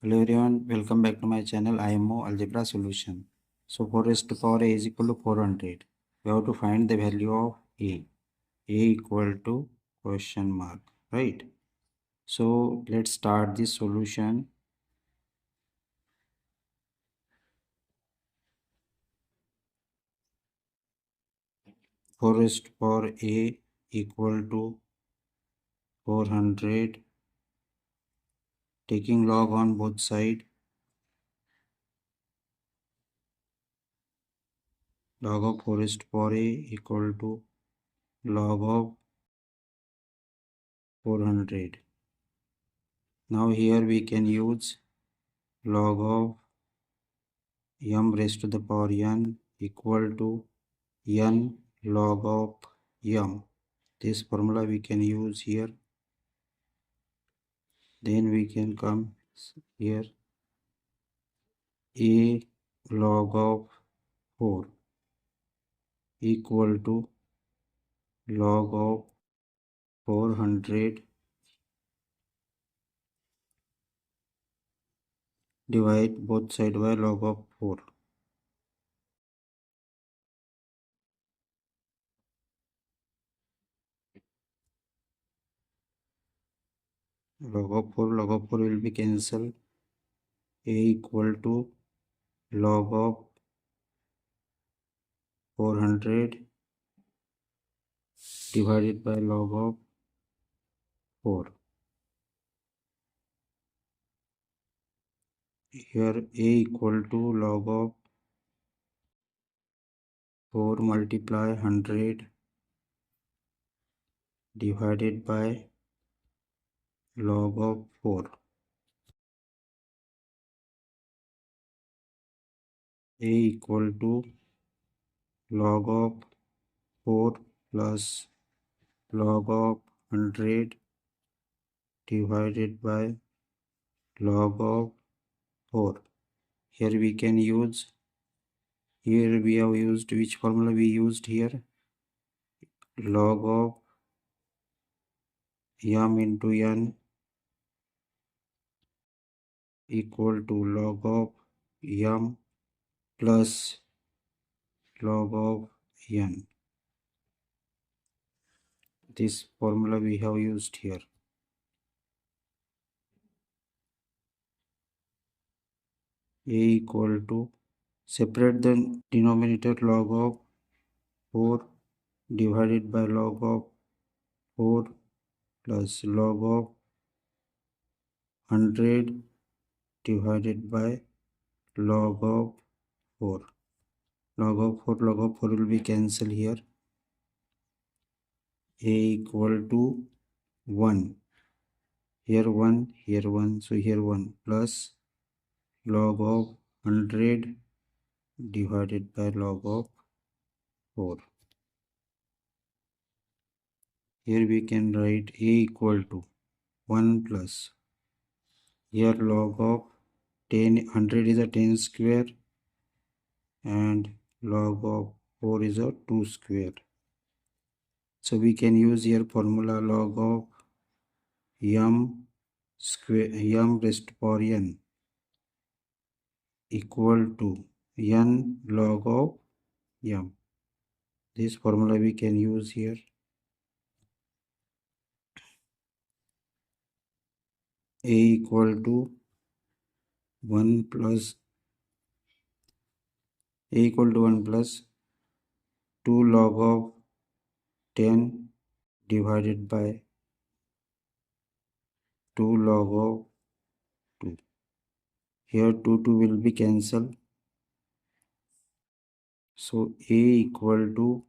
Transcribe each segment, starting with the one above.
Hello everyone, welcome back to my channel. I am Mo Algebra Solution. So 4 raised to power a is equal to 400. We have to find the value of a. A equal to question mark, right? So let's start this solution. Four raised to power a equal to 400. Taking log on both sides. Log of 4 raised to power a equal to log of 400. Now here we can use log of m raised to the power n equal to n log of m. This formula we can use here. Then we can come here a log of 4 equal to log of 400 divide both side by log of 4. Log of 4 will be cancelled. A equal to log of 400 divided by log of 4. Here a equal to log of 4 multiply 100 divided by log of 4. A equal to log of 4 plus log of 100 divided by log of 4. Here we can use, here we have used, which formula we used here? Log of m into n equal to log of m plus log of n. This formula we have used here. A equal to, separate the denominator log of 4 divided by log of 4 plus log of 100 divided by log of 4. Log of 4 will be cancelled here. A equal to 1. Here 1, here 1, so here 1 plus log of 100 divided by log of 4. Here we can write a equal to 1 plus, here log of 10, 100 is a 10 square and log of 4 is a 2 square. So we can use here formula log of m square, m raised to power n equal to n log of m. This formula we can use here. A equal to 1 plus, a equal to 1 plus 2 log of 10 divided by 2 log of 2. Here 2 will be cancelled. So a equal to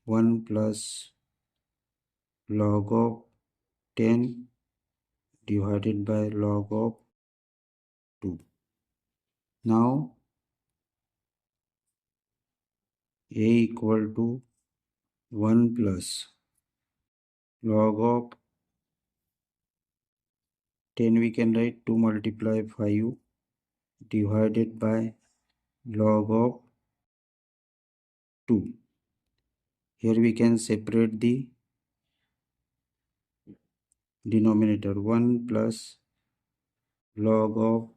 1 plus log of 10 divided by log of 2. Now a equal to 1 plus log of 10, we can write 2 multiply 5 divided by log of 2. Here we can separate the denominator. 1 plus log of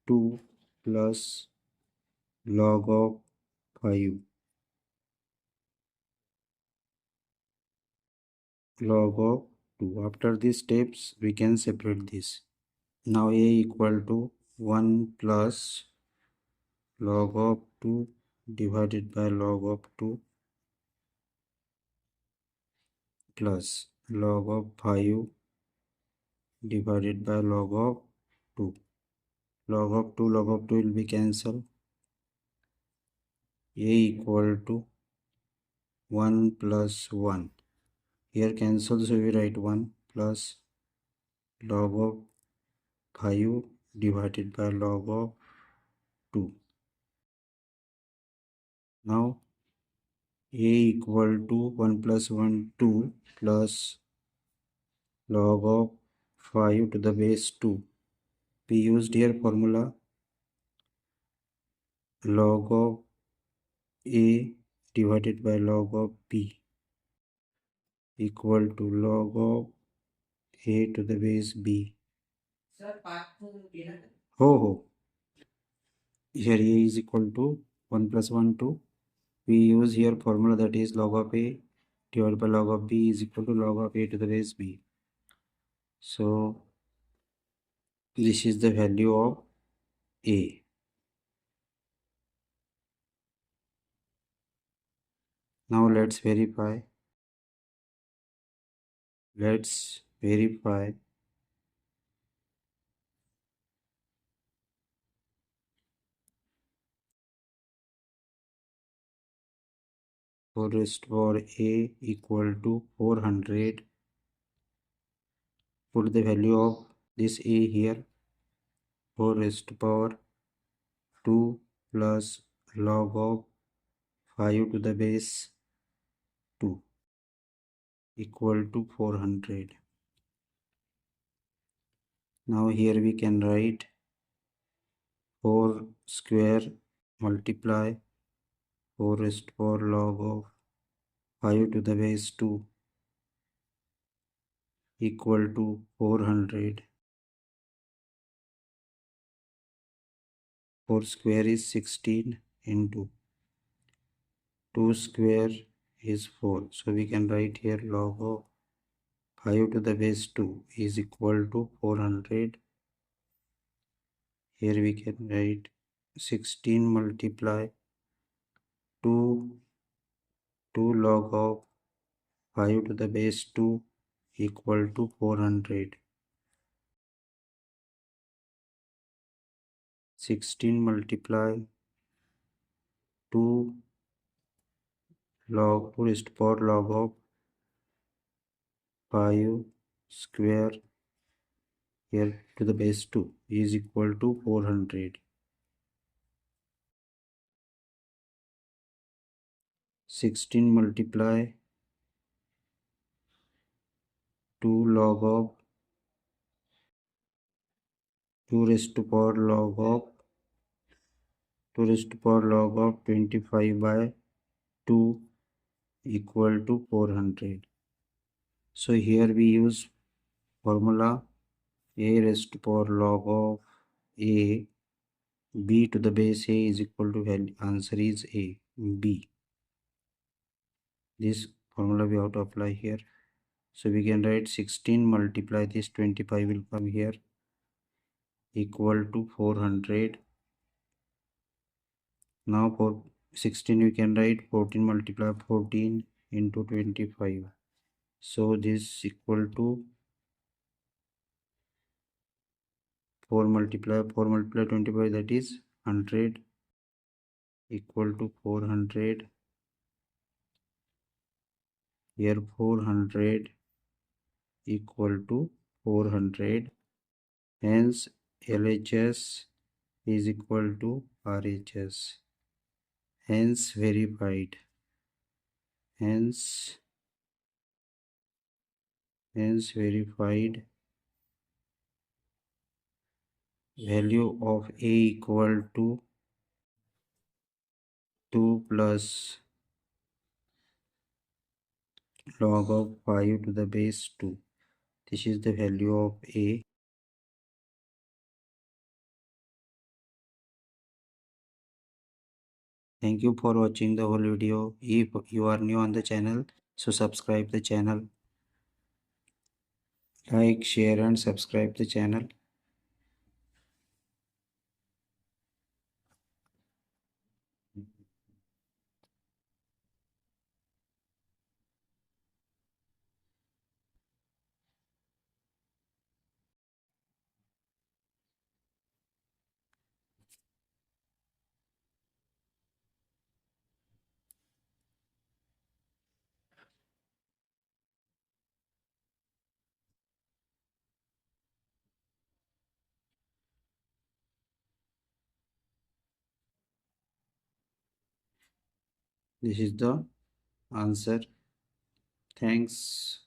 2 plus log of 5 log of 2. After these steps, we can separate this. Now a equal to 1 plus log of 2 divided by log of 2 plus log of 5 divided by log of 2. Log of 2 will be cancelled. A equal to 1 plus 1. Here cancel, so we write 1 plus log of 5 divided by log of 2. Now a equal to 1 plus 1 2 plus log of 5 to the base 2. We used here formula log of a divided by log of b equal to log of a to the base b. Ho. Here a is equal to 1 plus 1 2. We use here formula that is log of a divided by log of b is equal to log of a to the base b. So this is the value of a. Now let's verify. Let's verify 4 raised to power a equal to 400. Put the value of this a here. 4 raised to power 2 plus log of 5 to the base 2 equal to 400. Now here we can write 4 square multiply 4 raised to power log of 5 to the base 2 equal to 400. 4 square is 16 into 2 square is 4. So we can write here log of 5 to the base 2 is equal to 400. Here we can write 16 multiply 2 log of 5 to the base 2 equal to 400. 16 multiply 2 log 2 raised to power log of 5 square here to the base 2 is equal to 400. 16 multiply 2 log of 2 raised to power log of 25 by 2 equal to 400. So here we use formula a raised to power log of a b to the base a is equal to value. Answer is a b. This formula we have to apply here. So we can write 16 multiply this 25 will come here equal to 400. Now for 16 we can write 14 multiply 14 into 25. So this equal to 4 multiply 25, that is 100 equal to 400. Here 400 equal to 400. Hence LHS is equal to RHS. Hence verified. Hence verified. Value of a equal to 2 plus log of 5 to the base 2. This is the value of a. Thank you for watching the whole video. If you are new on the channel, so subscribe the channel. Like, share and subscribe the channel. This is the answer. Thanks.